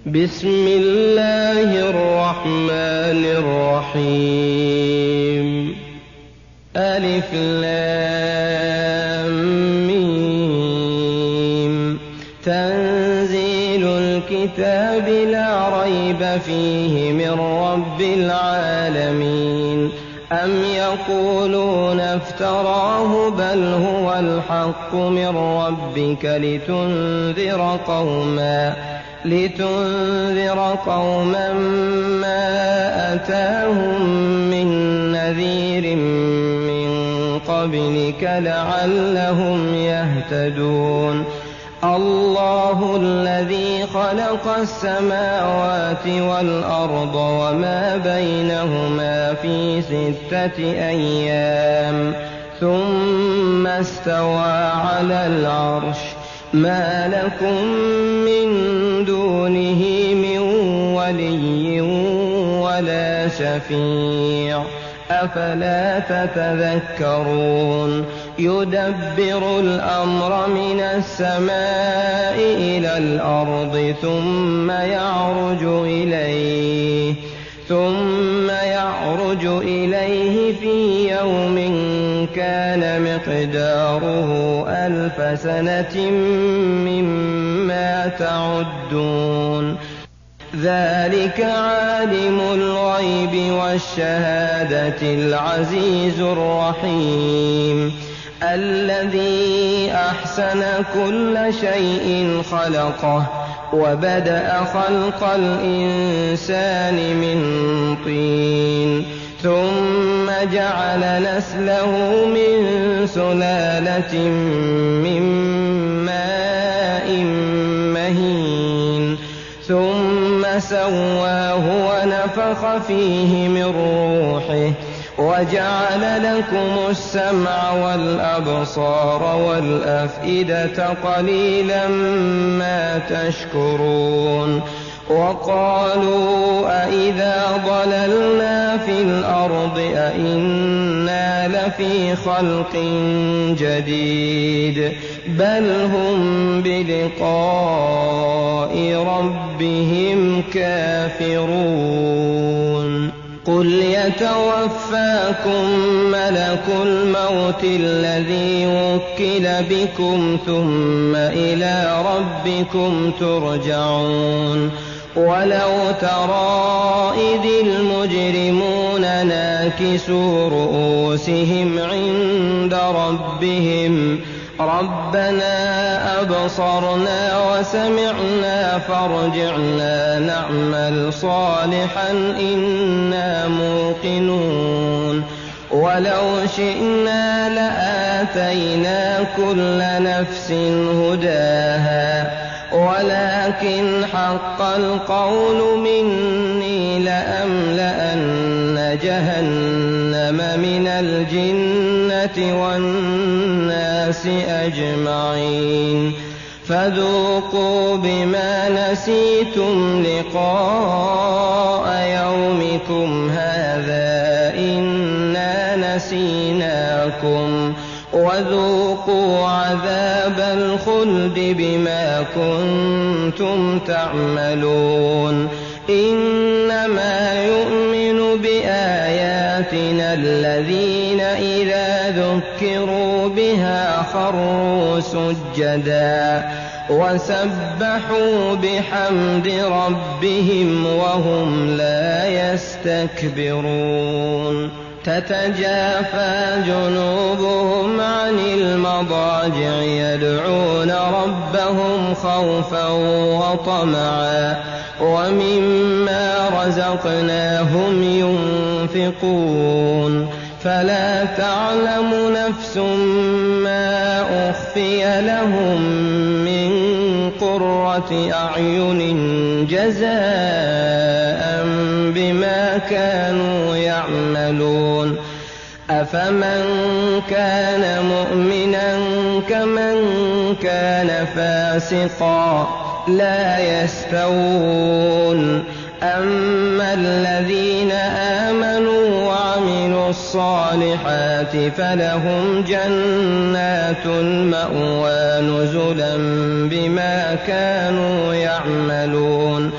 بسم الله الرحمن الرحيم. ألف لام ميم. تنزيل الكتاب لا ريب فيه من رب العالمين. أم يقولون افتراه بل هو الحق من ربك لتنذر قوما ما أتاهم من نذير من قبلك لعلهم يهتدون. الله الذي خلق السماوات والأرض وما بينهما في 6 أيام ثم استوى على العرش. ما لكم من دونه من ولي ولا شفيع أفلا تتذكرون. يدبر الأمر من السماء إلى الأرض ثم يعرج إليه في يوم كان مقداره 1000 سنة مما تعدون. ذلك عالم الغيب والشهادة العزيز الرحيم. الذي أحسن كل شيء خلقه وبدأ خلق الإنسان من طين ثم جعل نسله من سلالة من ماء مهين ثم سواه ونفخ فيه من روحه وجعل لكم السمع والأبصار والأفئدة قليلا ما تشكرون. وقالوا أإذا ضللنا في الأرض أإنا لفي خلق جديد بل هم بلقاء ربهم كافرون. قل يتوفاكم ملك الموت الذي وكل بكم ثم إلى ربكم ترجعون. ولو ترى إذ المجرمون ناكسوا رؤوسهم عند ربهم ربنا أبصرنا وسمعنا فارجعنا نعمل صالحا إنا موقنون. ولو شئنا لآتينا كل نفس هداها ولكن حق القول مني لأملأن جهنم من الجنة والناس أجمعين. فذوقوا بما نسيتم لقاء يومكم هذا إنا نسيناكم وذوقوا عذاب الخلد بما كنتم تعملون. إنما يؤمن بآياتنا الذين إذا ذكروا بها خروا سجدا وسبحوا بحمد ربهم وهم لا يستكبرون. تتجافى جنوبهم عن المضاجع يدعون ربهم خوفا وطمعا ومما رزقناهم ينفقون. فلا تعلم نفس ما أخفي لهم من قرة أعين جزاء بما كانوا يعملون. أفمن كان مؤمنا كمن كان فاسقا لا يستوون. أما الذين آمنوا وعملوا الصالحات فلهم جنات المأوى نزلا بما كانوا يعملون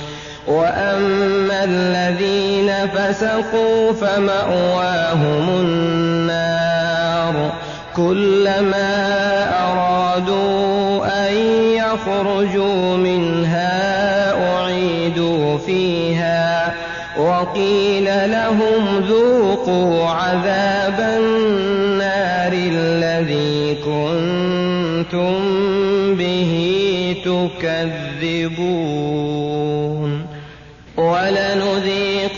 وأما الذين فسقوا فمأواهم النار كلما أرادوا أن يخرجوا منها أعيدوا فيها وقيل لهم ذوقوا عذاب النار الذي كنتم به تكذبون ولنذيقنهم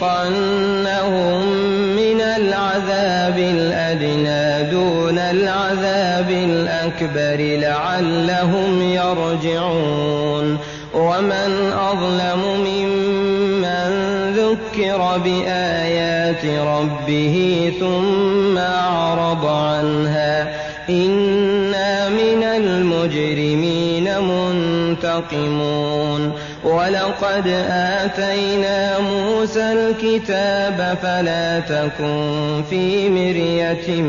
من العذاب الأدنى دون العذاب الأكبر لعلهم يرجعون ومن أظلم ممن ذكر بآيات ربه ثم أعرض عنها إنا من المجرمين منتقمون ولقد آتينا موسى الكتاب فلا تكن في مرية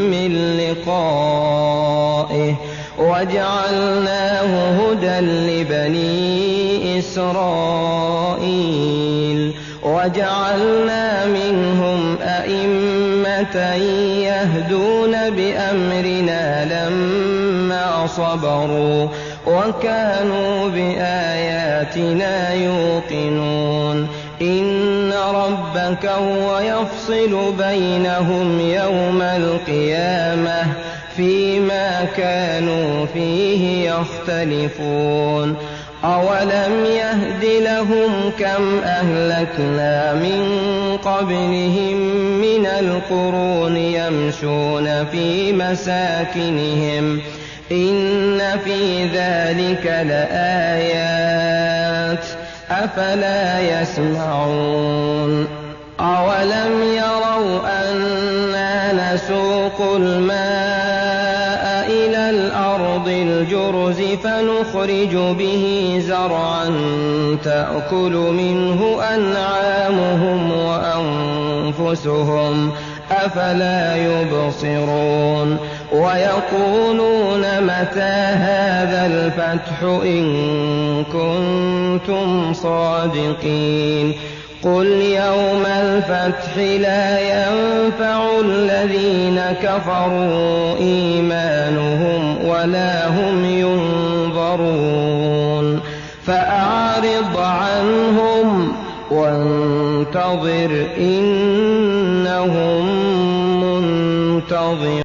من لقائه وجعلناه هدى لبني إسرائيل وجعلنا منهم أئمة يهدون بأمرنا لما صبروا وكانوا بآياتنا يوقنون إن ربك هو يفصل بينهم يوم القيامة فيما كانوا فيه يختلفون أولم يهد لهم كم أهلكنا من قبلهم من القرون يمشون في مساكنهم إن في ذلك لآيات أفلا يسمعون أولم يروا أنا نسوق الماء إلى الأرض الجرز فنخرج به زرعا تأكل منه أنعامهم وأنفسهم أفلا يبصرون ويقولون متى هذا الفتح إن كنتم صادقين قل يوم الفتح لا ينفع الذين كفروا إيمانهم ولا هم ينظرون فأعرض عنهم وانتظر إنهم منتظرون